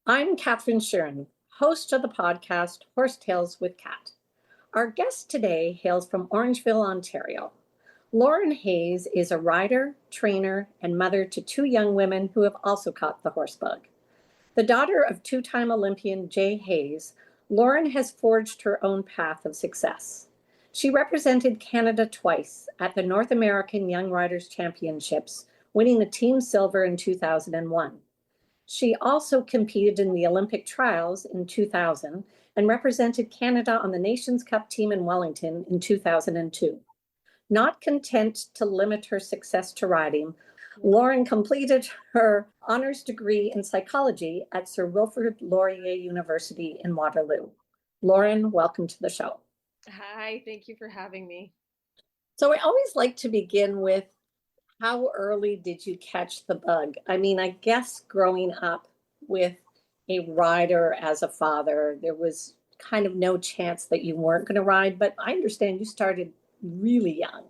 I'm Catherine Sheeran, host of the podcast Horse Tales with Cat. Our guest today hails from Orangeville, Ontario. Lauren Hayes is a rider, trainer, and mother to two young women who have also caught the horse bug. The daughter of two-time Olympian Jay Hayes, Lauren has forged her own path of success. She represented Canada twice at the North American Young Riders Championships, winning the team silver in 2001. She also competed in the Olympic trials in 2000 and represented Canada on the Nations Cup team in Wellington in 2002. Not content to limit her success to riding, Lauren completed her honors degree in psychology at Sir Wilfrid Laurier University in Waterloo. Lauren, welcome to the show. Hi, thank you for having me. So I always like to begin with, how early did you catch the bug? I mean, I guess growing up with a rider as a father, there was kind of no chance that you weren't going to ride, but I understand you started really young.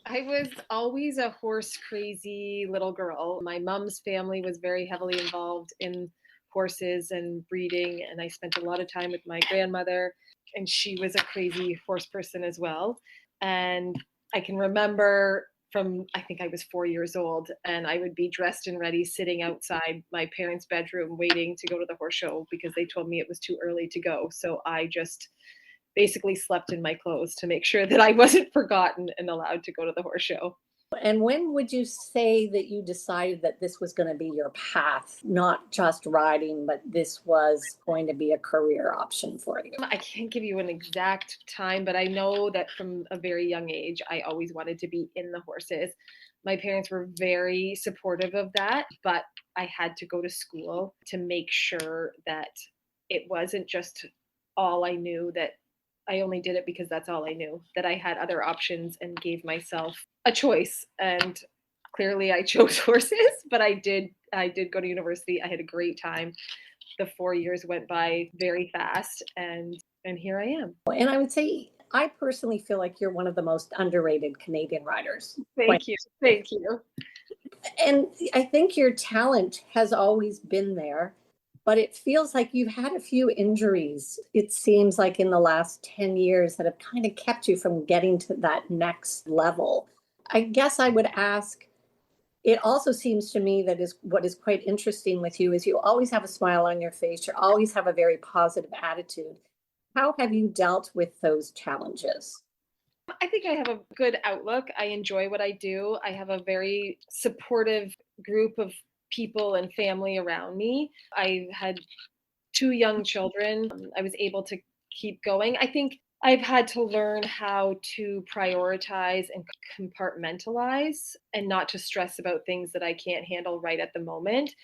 I was always a horse crazy little girl. My mom's family was very heavily involved in horses and breeding, and I spent a lot of time with my grandmother, and she was a crazy horse person as well. And I can remember from, I think I was 4 years old, and I would be dressed and ready sitting outside my parents' bedroom waiting to go to the horse show because they told me it was too early to go. So I just basically slept in my clothes to make sure that I wasn't forgotten and allowed to go to the horse show. And when would you say that you decided that this was going to be your path, not just riding, but this was going to be a career option for you? I can't give you an exact time, but I know that from a very young age, I always wanted to be in the horses. My parents were very supportive of that, but I had to go to school to make sure that it wasn't just all I knew, that I only did it because that's all I knew, that I had other options and gave myself a choice. And clearly I chose horses, but I did go to university. I had a great time. The 4 years went by very fast, and here I am. And I would say, I personally feel like you're one of the most underrated Canadian riders. Thank you. Thank you. And I think your talent has always been there, but it feels like you've had a few injuries, it seems like in the last 10 years, that have kind of kept you from getting to that next level. I guess I would ask, it also seems to me that is what is quite interesting with you is you always have a smile on your face. You always have a very positive attitude. How have you dealt with those challenges? I think I have a good outlook. I enjoy what I do. I have a very supportive group of people and family around me. I had two young children. I was able to keep going. I think I've had to learn how to prioritize and compartmentalize and not to stress about things that I can't handle right at the moment.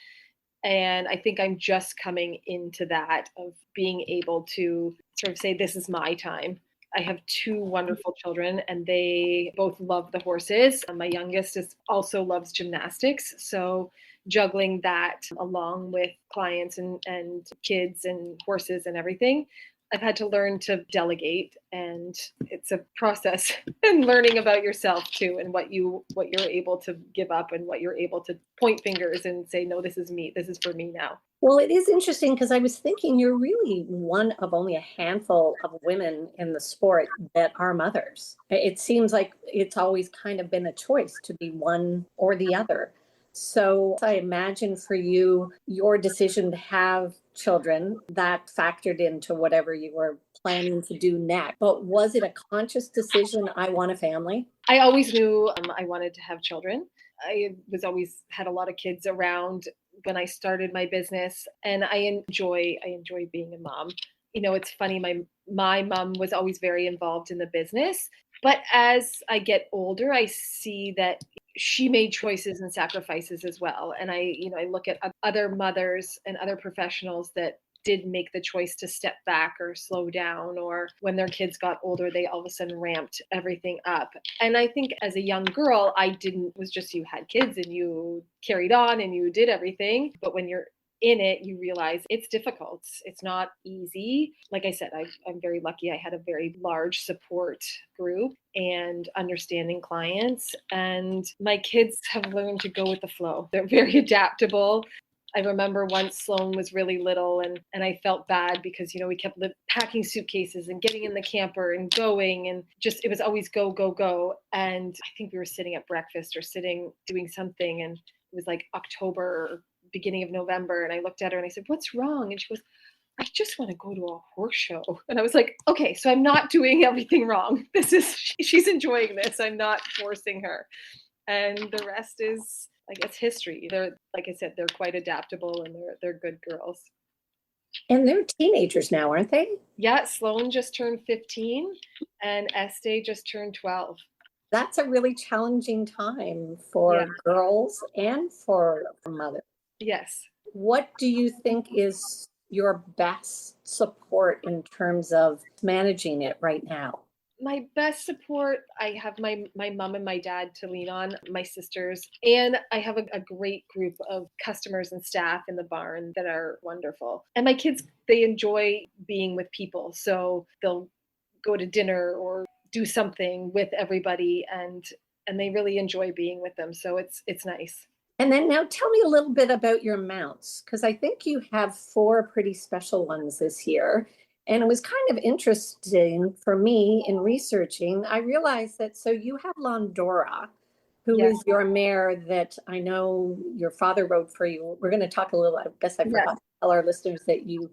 And I think I'm just coming into that of being able to sort of say, this is my time. I have two wonderful children and they both love the horses. My youngest is also loves gymnastics. So juggling that along with clients and kids and horses and everything, I've had to learn to delegate, and it's a process and learning about yourself too, and what you're able to give up and what you're able to point fingers and say, no, this is me. This is for me now. Well, it is interesting because I was thinking you're really one of only a handful of women in the sport that are mothers. It seems like it's always kind of been a choice to be one or the other. So I imagine for you, your decision to have children, that factored into whatever you were planning to do next. But was it a conscious decision? I want a family. I always knew I wanted to have children. I was always had a lot of kids around when I started my business, and I enjoy being a mom. You know, it's funny, my mom was always very involved in the business, but as I get older, I see that she made choices and sacrifices as well. And I look at other mothers and other professionals that did make the choice to step back or slow down, or when their kids got older, they all of a sudden ramped everything up. And I think as a young girl, was just, you had kids and you carried on and you did everything. But when you're in it, you realize it's difficult. It's not easy. Like I said, I'm very lucky. I had a very large support group and understanding clients. And my kids have learned to go with the flow. They're very adaptable. I remember once Sloan was really little and I felt bad because, we kept packing suitcases and getting in the camper and going and just, it was always go, go, go. And I think we were sitting at breakfast or doing something. And it was like October or beginning of November. And I looked at her and I said, "What's wrong?" And she goes, "I just want to go to a horse show." And I was like, okay, so I'm not doing everything wrong. She's enjoying this. I'm not forcing her. And the rest is, I guess, history. They're, like I said, they're quite adaptable and they're good girls. And they're teenagers now, aren't they? Yeah, Sloan just turned 15 and Estee just turned 12. That's a really challenging time Yeah. for girls and for mothers. Yes. What do you think is your best support in terms of managing it right now? My best support, I have my mom and my dad to lean on, my sisters, and I have a great group of customers and staff in the barn that are wonderful. And my kids, they enjoy being with people, so they'll go to dinner or do something with everybody, and they really enjoy being with them. So it's nice. And then now tell me a little bit about your mounts, because I think you have 4 pretty special ones this year. And it was kind of interesting for me in researching. I realized that so you have Londora, who Yes. is your mare that I know your father rode for you. We're going to talk a little, I guess I Yes. forgot to tell our listeners that you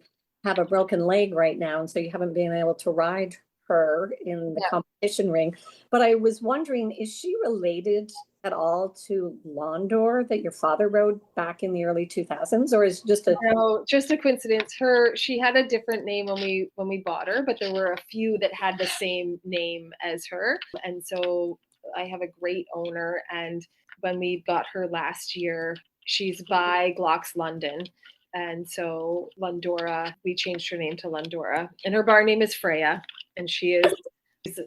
have a broken leg right now, and so you haven't been able to ride her in the Yeah. competition ring. But I was wondering, is she related at all to Londor that your father rode back in the early 2000s, or is it just a No, just a coincidence. She had a different name when we bought her, but there were a few that had the same name as her. And so I have a great owner. And when we got her last year, she's by Glocks London. And so Londora, we changed her name to Londora. And her barn name is Freya. And she's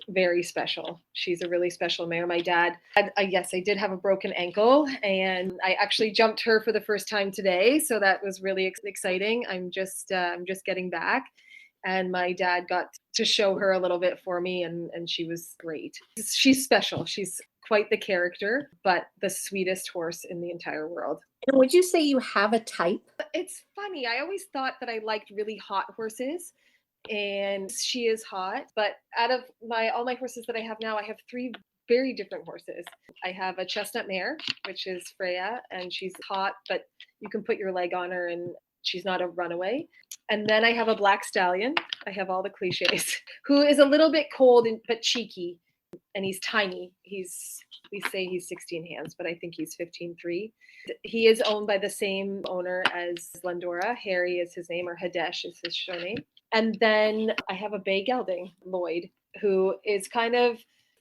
very special. She's a really special mare. My dad yes, I did have a broken ankle, and I actually jumped her for the first time today, so that was really exciting. I'm just getting back, and my dad got to show her a little bit for me, and she was great. She's special. She's quite the character, but the sweetest horse in the entire world. and would you say you have a type? It's funny. I always thought that I liked really hot horses, and she is hot. But out of all my horses that I have now, I have 3 very different horses. I have a chestnut mare, which is Freya, and she's hot, but you can put your leg on her and she's not a runaway. And then I have a black stallion. I have all the cliches, who is a little bit cold but cheeky, and he's tiny. We say he's 16 hands, but I think he's 15.3. He is owned by the same owner as Londora. Harry is his name, or Hadesh is his show name. And then I have a bay gelding, Lloyd, who is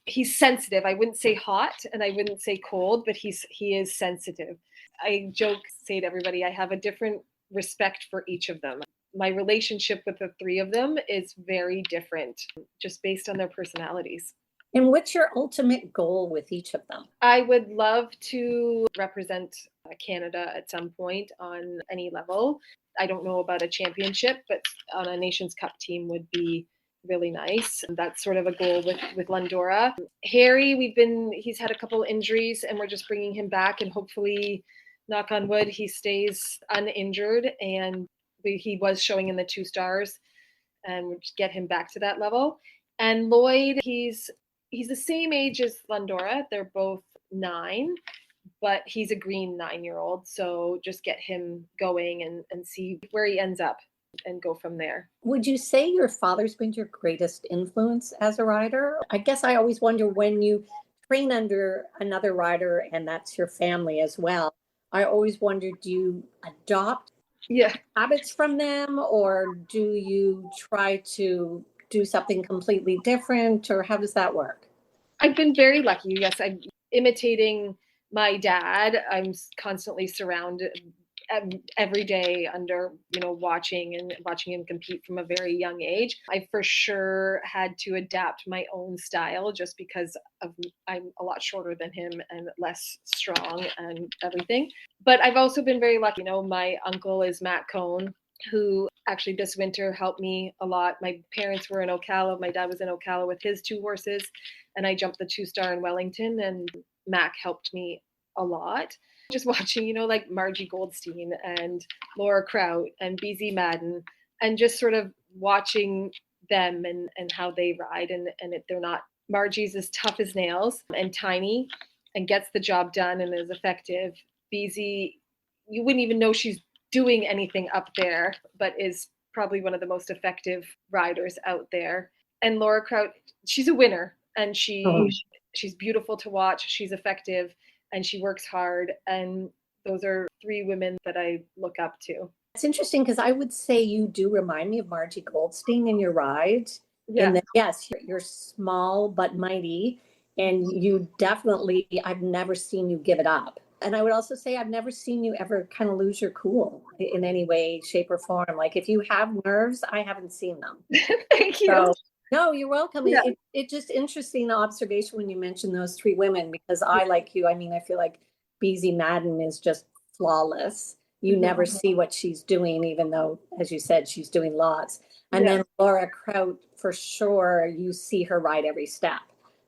he's sensitive. I wouldn't say hot and I wouldn't say cold, but he is sensitive. I say to everybody, I have a different respect for each of them. My relationship with the 3 of them is very different, just based on their personalities. And what's your ultimate goal with each of them? I would love to represent Canada at some point on any level. I don't know about a championship, but on a Nations Cup team would be really nice. That's sort of a goal with Londora. Harry, he's had a couple injuries, and we're just bringing him back, and hopefully, knock on wood, he stays uninjured. And he was showing in the 2 stars, and we'll just get him back to that level. And Lloyd, he's the same age as Londora. They're both 9, but he's a green 9-year-old. So just get him going and see where he ends up and go from there. Would you say your father's been your greatest influence as a rider? I guess I always wonder, when you train under another rider and that's your family as well, I always wonder, do you adopt habits from them, or do you try to do something completely different, or how does that work? I've been very lucky. Yes, I'm imitating my dad. I'm constantly surrounded every day under, watching him compete from a very young age. I for sure had to adapt my own style just because I'm a lot shorter than him and less strong and everything. But I've also been very lucky. My uncle is Matt Cohn, who actually this winter helped me a lot. My parents were in Ocala. My dad was in Ocala with his 2 horses, and I jumped the 2-star in Wellington, and Mac helped me a lot. Just watching, like Margie Goldstein and Laura Kraut and BZ Madden, and just sort of watching them and how they ride. And if they're not, Margie's as tough as nails and tiny and gets the job done and is effective. BZ, you wouldn't even know she's doing anything up there, but is probably one of the most effective riders out there. And Laura Kraut, she's a winner, and she's beautiful to watch. She's effective, and she works hard. And those are three women that I look up to. It's interesting because I would say you do remind me of Margie Goldstein in your ride. Yeah. In that, yes, you're small but mighty, and you definitely, I've never seen you give it up. And I would also say I've never seen you ever kind of lose your cool in any way, shape, or form. Like if you have nerves, I haven't seen them. Thank you. So, no, you're welcome. Yeah. It's just interesting, the observation when you mentioned those three women, because I, like you, I mean, I feel like BZ Madden is just flawless. You never see what she's doing, even though, as you said, she's doing lots. And then Laura Kraut, for sure, you see her ride every step.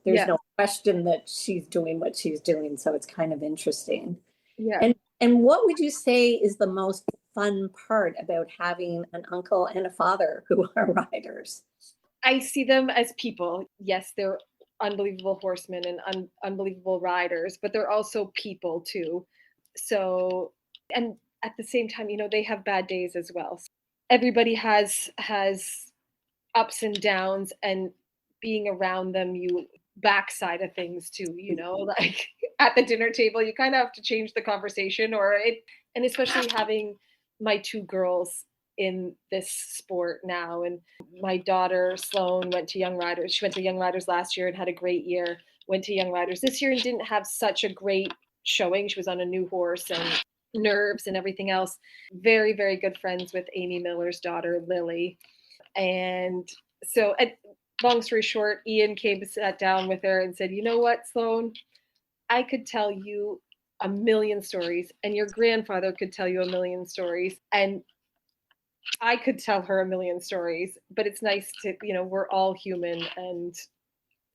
There's no question that she's doing what she's doing. So it's kind of interesting. Yeah. And what would you say is the most fun part about having an uncle and a father who are riders? I see them as people. Yes, they're unbelievable horsemen and unbelievable riders, but they're also people too. So, and at the same time, they have bad days as well. So everybody has ups and downs, and being around them, you backside of things too, like at the dinner table, you kind of have to change the conversation and especially having my two girls in this sport now. And my daughter Sloan went to Young Riders. She went to Young Riders last year and had a great year. Went to Young Riders this year and didn't have such a great showing. She was on a new horse and nerves and everything else. Very, very good friends with Amy Miller's daughter, Lily. And so, long story short, Ian came and sat down with her and said, "You know what, Sloan? I could tell you a million stories, and your grandfather could tell you a million stories, and I could tell her a million stories, but it's nice to, we're all human, and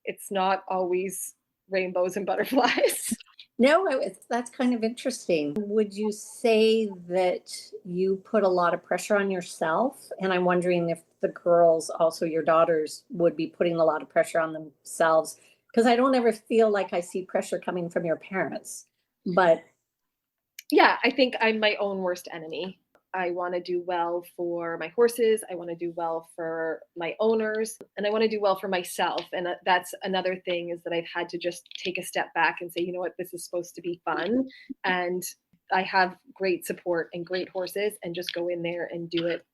it's not always rainbows and butterflies." No, that's kind of interesting. Would you say that you put a lot of pressure on yourself? And I'm wondering if the girls, also your daughters, would be putting a lot of pressure on themselves, because I don't ever feel like I see pressure coming from your parents. But yeah, I think I'm my own worst enemy. I want to do well for my horses. I want to do well for my owners, and I want to do well for myself. And that's another thing, is that I've had to just take a step back and say, you know what, this is supposed to be fun. And I have great support and great horses, and just go in there and do it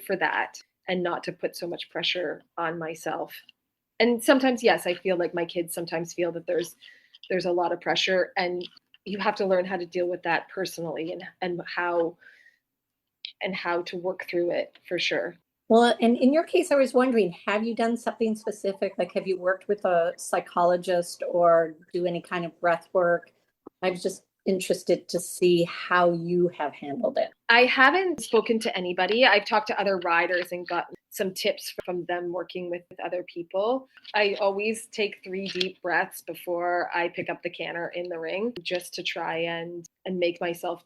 for that, and not to put so much pressure on myself. And sometimes, yes, I feel like my kids sometimes feel that there's a lot of pressure, and you have to learn how to deal with that personally, and how to work through it, for sure. Well, and in your case, I was wondering, have you done something specific? Like, have you worked with a psychologist or do any kind of breath work? I was just interested to see how you have handled it. I haven't spoken to anybody. I've talked to other riders and gotten some tips from them working with other people. I always take 3 deep breaths before I pick up the canter in the ring, just to try and make myself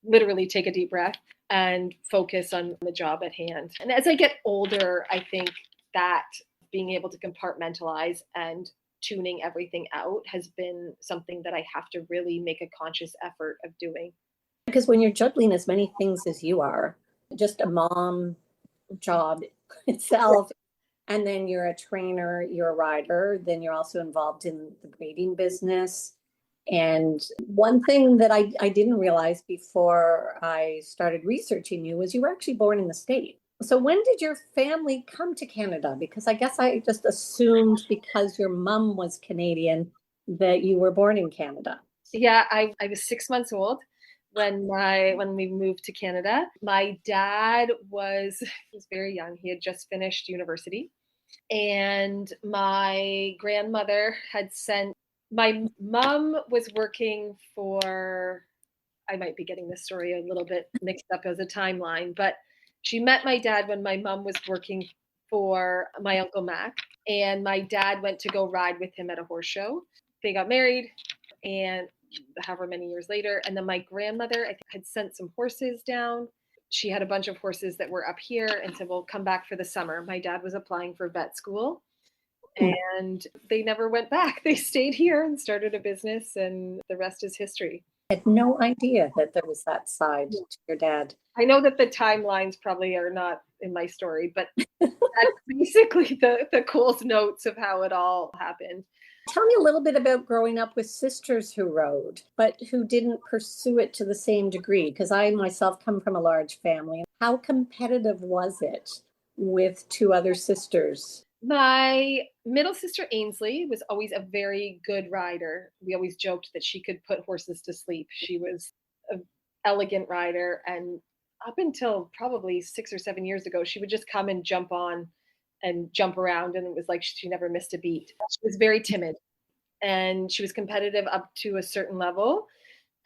literally take a deep breath and focus on the job at hand. And as I get older, I think that being able to compartmentalize and tuning everything out has been something that I have to really make a conscious effort of doing. Because when you're juggling as many things as you are, just a mom job itself, and then you're a trainer, you're a rider, then you're also involved in the breeding business. And one thing that I didn't realize before I started researching you was you were actually born in the States. So when did your family come to Canada? Because I guess I just assumed because your mom was Canadian that you were born in Canada. Yeah, I was 6 months old when we moved to Canada. My dad was very young. He had just finished university. And my grandmother had sent, my mom was working for, I might be getting this story a little bit mixed up as a timeline, but she met my dad when my mom was working for my Uncle Mac, and my dad went to go ride with him at a horse show. They got married, and however many years later. And then my grandmother, I think, had sent some horses down. She had a bunch of horses that were up here and said, well, come back for the summer. My dad was applying for vet school and they never went back. They stayed here and started a business, and the rest is history. I had no idea that there was that side to your dad. I know that the timelines probably are not in my story, but that's basically the Cool's notes of how it all happened. Tell me a little bit about growing up with sisters who rode, but who didn't pursue it to the same degree, because I myself come from a large family. How competitive was it with two other sisters? My middle sister Ainsley was always a very good rider. We always joked that she could put horses to sleep. She was an elegant rider, and up until probably 6 or 7 years ago, she would just come and jump on and jump around, and it was like she never missed a beat. She was very timid, and she was competitive up to a certain level,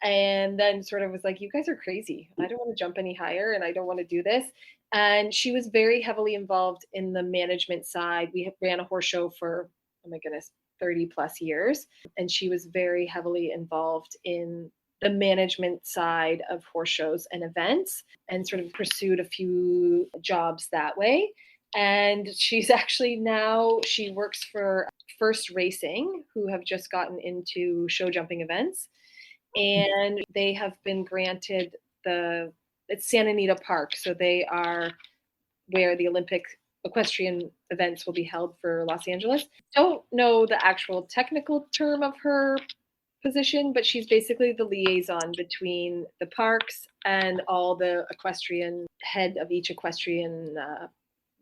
and then sort of was like, you guys are crazy. I don't want to jump any higher, and I don't want to do this. And she was very heavily involved in the management side. We ran a horse show for, oh my goodness, 30 plus years. And she was very heavily involved in the management side of horse shows and events, and sort of pursued a few jobs that way. And she's actually now, she works for First Racing, who have just gotten into show jumping events. And they have been granted it's Santa Anita Park. So they are where the Olympic equestrian events will be held for Los Angeles. Don't know the actual technical term of her position, but she's basically the liaison between the parks and all the equestrian head of each equestrian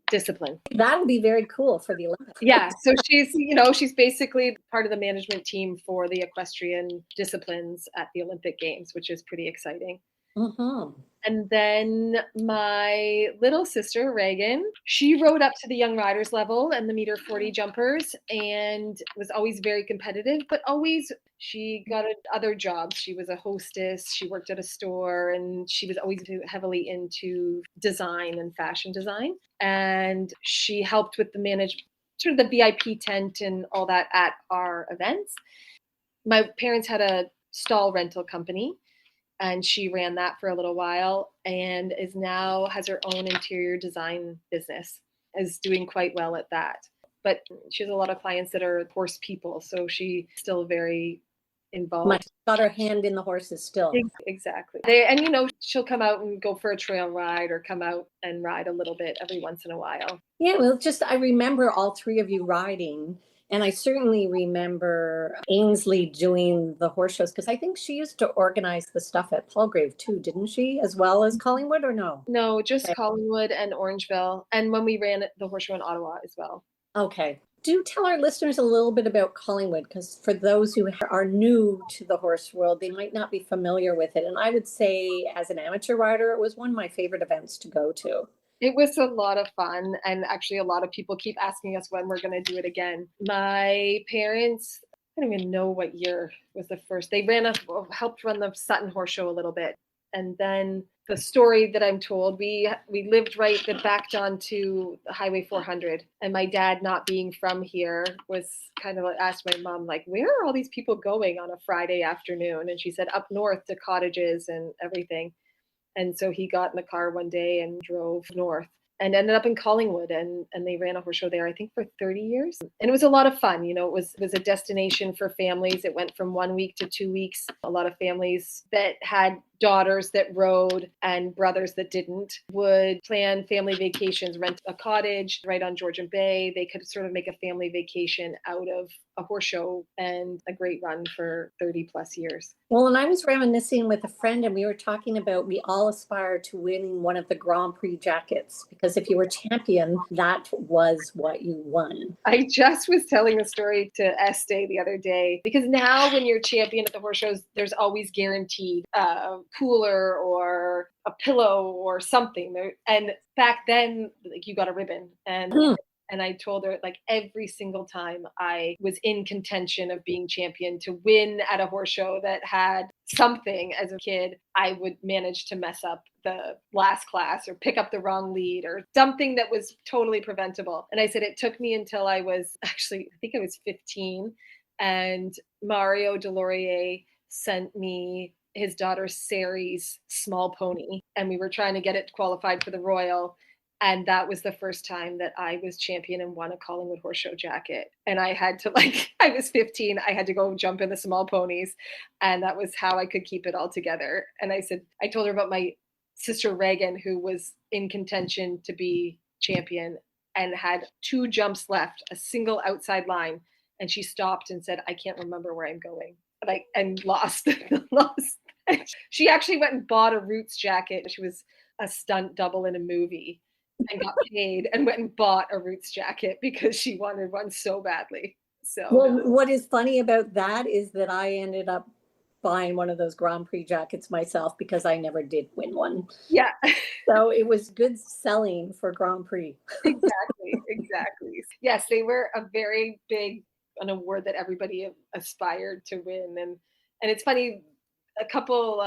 discipline. That would be very cool for the Olympics. Yeah, so she's basically part of the management team for the equestrian disciplines at the Olympic Games, which is pretty exciting. Mm-hmm. And then my little sister, Reagan, she rode up to the young riders level and the meter 40 jumpers, and was always very competitive, but always she got other jobs. She was a hostess. She worked at a store, and she was always heavily into design and fashion design. And she helped with the sort of the VIP tent and all that at our events. My parents had a stall rental company, and she ran that for a little while, and has her own interior design business, is doing quite well at that. But she has a lot of clients that are horse people, so she's still very involved. Got her hand in the horses still. Exactly. She'll come out and go for a trail ride, or come out and ride a little bit every once in a while. Yeah, well, I remember all three of you riding. And I certainly remember Ainsley doing the horse shows, because I think she used to organize the stuff at Palgrave too, didn't she? As well as Collingwood, or no? No, just okay. Collingwood and Orangeville. And when we ran the horse show in Ottawa as well. Okay. Do tell our listeners a little bit about Collingwood, because for those who are new to the horse world, they might not be familiar with it. And I would say, as an amateur rider, it was one of my favorite events to go to. It was a lot of fun, and actually a lot of people keep asking us when we're going to do it again. My parents, I don't even know what year was the first. They helped run the Sutton Horse Show a little bit. And then the story that I'm told, we lived right that backed onto Highway 400. And my dad, not being from here, was kind of asked my mom, like, where are all these people going on a Friday afternoon? And she said, up north to cottages and everything. And so he got in the car one day and drove north, and ended up in Collingwood, and they ran a horse show there, I think, for 30 years. And it was a lot of fun. It was a destination for families. It went from 1 week to 2 weeks. A lot of families that had daughters that rode and brothers that didn't would plan family vacations, rent a cottage right on Georgian Bay. They could sort of make a family vacation out of a horse show, and a great run for 30 plus years. Well, and I was reminiscing with a friend, and we were talking about, we all aspire to winning one of the Grand Prix jackets, because if you were champion, that was what you won. I just was telling the story to Estee the other day, because now when you're champion at the horse shows, there's always guaranteed cooler or a pillow or something. And back then, like, you got a ribbon. And I told her, like, every single time I was in contention of being champion to win at a horse show that had something as a kid, I would manage to mess up the last class or pick up the wrong lead or something that was totally preventable. And I said, it took me until I was I think I was 15, and Mario Delorier sent me his daughter Sari's small pony, and we were trying to get it qualified for the Royal. And that was the first time that I was champion and won a Collingwood Horse Show jacket. And I had to I was 15, I had to go jump in the small ponies. And that was how I could keep it all together. And I told her about my sister Reagan, who was in contention to be champion and had 2 jumps left, a single outside line. And she stopped and said, I can't remember where I'm going. And lost. lost. She actually went and bought a Roots jacket. She was a stunt double in a movie and got paid and went and bought a Roots jacket because she wanted one so badly. So, well, what is funny about that is that I ended up buying one of those Grand Prix jackets myself because I never did win one. yeah, So it was good selling for Grand Prix. exactly. Yes, they were a very big an award that everybody aspired to win, and it's funny. A couple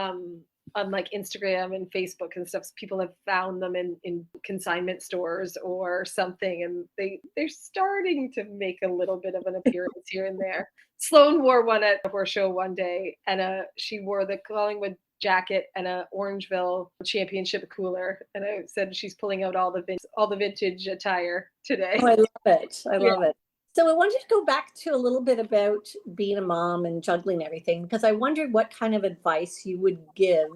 on like Instagram and Facebook and stuff, people have found them in consignment stores or something, and they're starting to make a little bit of an appearance here and there. Sloan wore one at a horse show one day, and she wore the Collingwood jacket and a Orangeville championship cooler, and I said she's pulling out all the vintage attire today. Oh, I love it. I love it. So I wanted to go back to a little bit about being a mom and juggling everything, because I wondered what kind of advice you would give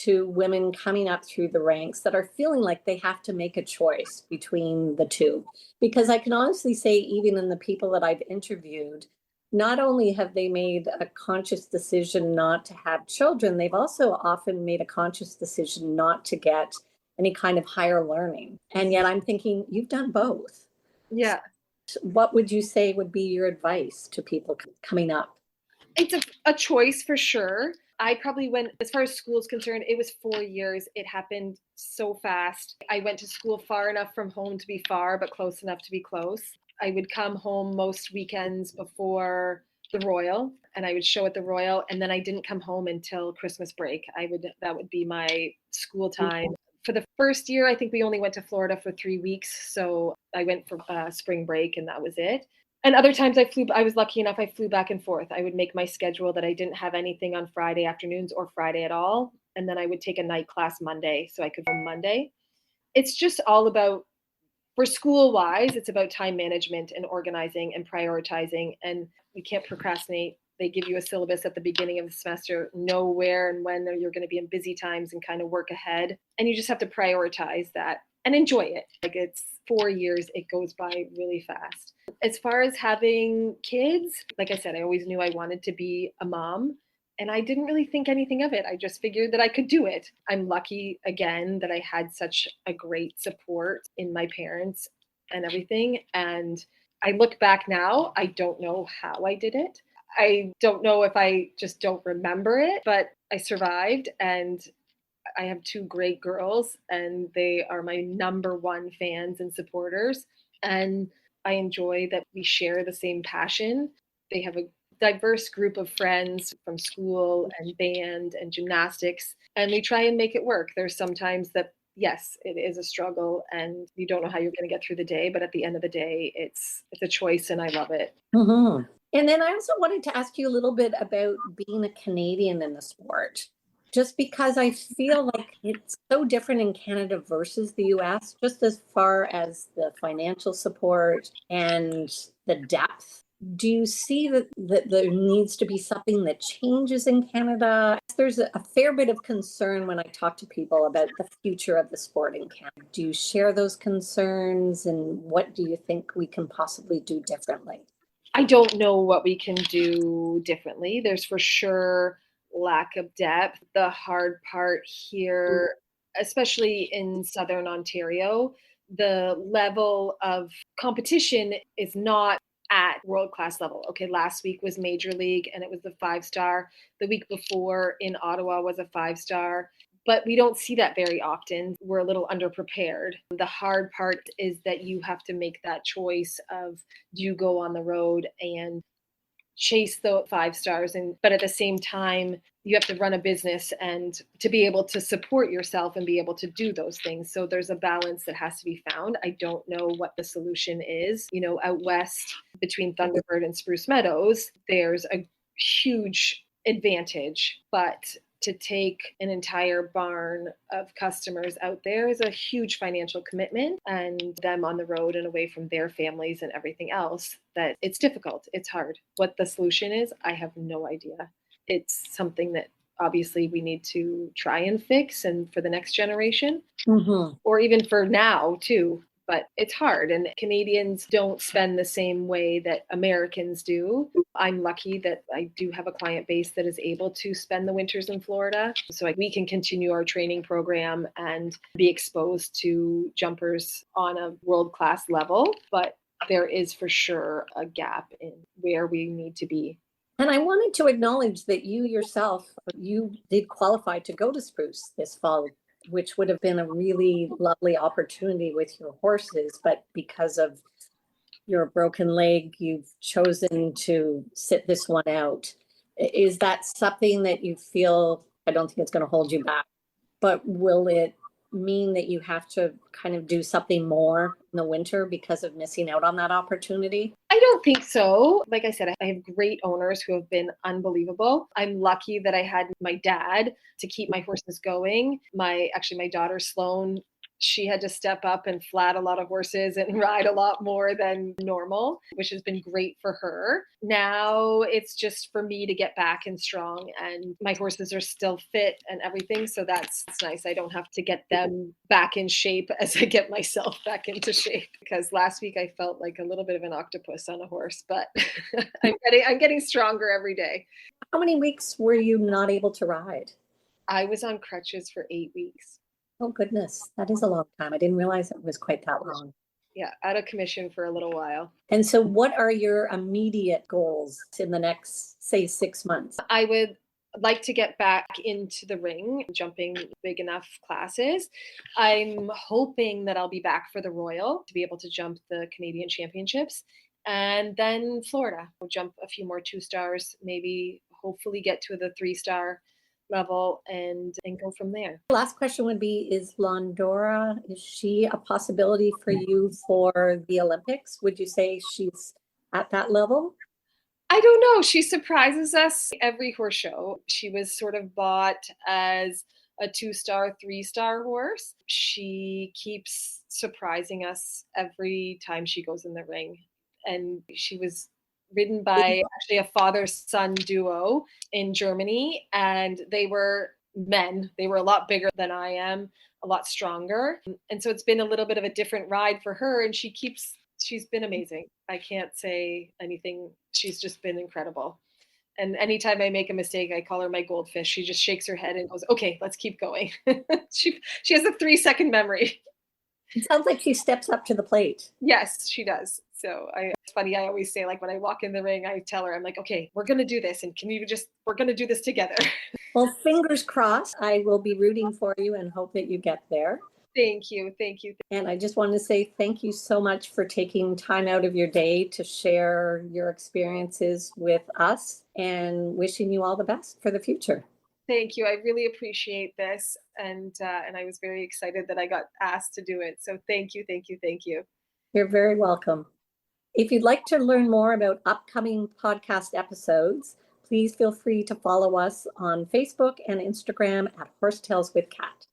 to women coming up through the ranks that are feeling like they have to make a choice between the two. Because I can honestly say, even in the people that I've interviewed, not only have they made a conscious decision not to have children, they've also often made a conscious decision not to get any kind of higher learning. And yet I'm thinking, you've done both. Yeah. What would you say would be your advice to people coming up? It's a choice for sure. I probably went, as far as school is concerned, it was 4 years. It happened so fast. I went to school far enough from home to be far, but close enough to be close. I would come home most weekends before the Royal, and I would show at the Royal, and then I didn't come home until Christmas break. That would be my school time. For the first year, I think we only went to Florida for 3 weeks. So I went for spring break and that was it. And other times I was lucky enough, I flew back and forth. I would make my schedule that I didn't have anything on Friday afternoons or Friday at all. And then I would take a night class Monday so I could go Monday. It's just all about, for school wise, it's about time management and organizing and prioritizing. And we can't procrastinate. They give you a syllabus at the beginning of the semester, know where and when you're going to be in busy times and kind of work ahead. And you just have to prioritize that and enjoy it. Like, it's 4 years, it goes by really fast. As far as having kids, like I said, I always knew I wanted to be a mom. And I didn't really think anything of it. I just figured that I could do it. I'm lucky, again, that I had such a great support in my parents and everything. And I look back now, I don't know how I did it. I don't know if I just don't remember it, but I survived, and I have 2 great girls, and they are my number 1 fans and supporters. And I enjoy that we share the same passion. They have a diverse group of friends from school and band and gymnastics, and we try and make it work. There's sometimes that, yes, it is a struggle and you don't know how you're going to get through the day, but at the end of the day, it's a choice, and I love it. Mm-hmm. And then I also wanted to ask you a little bit about being a Canadian in the sport, just because I feel like it's so different in Canada versus the US, just as far as the financial support and the depth. Do you see that there needs to be something that changes in Canada? There's a fair bit of concern when I talk to people about the future of the sport in Canada. Do you share those concerns, and what do you think we can possibly do differently? I don't know what we can do differently. There's for sure lack of depth. The hard part here, especially in Southern Ontario, the level of competition is not at world-class level. Okay, last week was Major League and it was the 5-star. The week before in Ottawa was a 5-star. But we don't see that very often. We're a little underprepared. The hard part is that you have to make that choice of, do you go on the road and chase the 5 stars, but at the same time you have to run a business and to be able to support yourself and be able to do those things. So there's a balance that has to be found. I don't know what the solution is. Out west between Thunderbird and Spruce Meadows, there's a huge advantage, but to take an entire barn of customers out there is a huge financial commitment, and them on the road and away from their families and everything else, that it's difficult. It's hard. What the solution is, I have no idea. It's something that obviously we need to try and fix, and for the next generation, or even for now too. But it's hard, and Canadians don't spend the same way that Americans do. I'm lucky that I do have a client base that is able to spend the winters in Florida. So we can continue our training program and be exposed to jumpers on a world-class level. But there is for sure a gap in where we need to be. And I wanted to acknowledge that you yourself, you did qualify to go to Spruce this fall, which would have been a really lovely opportunity with your horses. But because of your broken leg, you've chosen to sit this one out. Is that something that you feel, I don't think it's going to hold you back, but will it mean that you have to kind of do something more in the winter because of missing out on that opportunity? I don't think so. Like I said, I have great owners who have been unbelievable. I'm lucky that I had my dad to keep my horses going. My daughter Sloan, she had to step up and flat a lot of horses and ride a lot more than normal, which has been great for her. Now it's just for me to get back and strong, and my horses are still fit and everything. So that's nice. I don't have to get them back in shape as I get myself back into shape, because last week I felt like a little bit of an octopus on a horse, but I'm getting stronger every day. How many weeks were you not able to ride? I was on crutches for 8 weeks. Oh, goodness. That is a long time. I didn't realize it was quite that long. Yeah, out of commission for a little while. And so what are your immediate goals in the next, say, 6 months? I would like to get back into the ring, jumping big enough classes. I'm hoping that I'll be back for the Royal to be able to jump the Canadian Championships. And then Florida, I'll jump a few more 2-stars, maybe hopefully get to the 3-star level and go from there. Last question would be, is Londora, is she a possibility for you for the Olympics? Would you say she's at that level? I don't know. She surprises us every horse show. She was sort of bought as a 2-star, 3-star horse. She keeps surprising us every time she goes in the ring. And she was ridden by actually a father-son duo in Germany, and they were men. They were a lot bigger than I am, a lot stronger. And so it's been a little bit of a different ride for her, and she's been amazing. I can't say anything. She's just been incredible. And anytime I make a mistake, I call her my goldfish. She just shakes her head and goes, okay, let's keep going. She has a 3-second memory. It sounds like she steps up to the plate. Yes, she does. So it's funny. I always say, like, when I walk in the ring, I tell her, I'm like, okay, we're going to do this. And we're going to do this together. Well, fingers crossed. I will be rooting for you and hope that you get there. Thank you. Thank you. And I just want to say thank you so much for taking time out of your day to share your experiences with us, and wishing you all the best for the future. Thank you. I really appreciate this. And I was very excited that I got asked to do it. So thank you. Thank you. Thank you. You're very welcome. If you'd like to learn more about upcoming podcast episodes, please feel free to follow us on Facebook and Instagram at Horse Tales with Cat.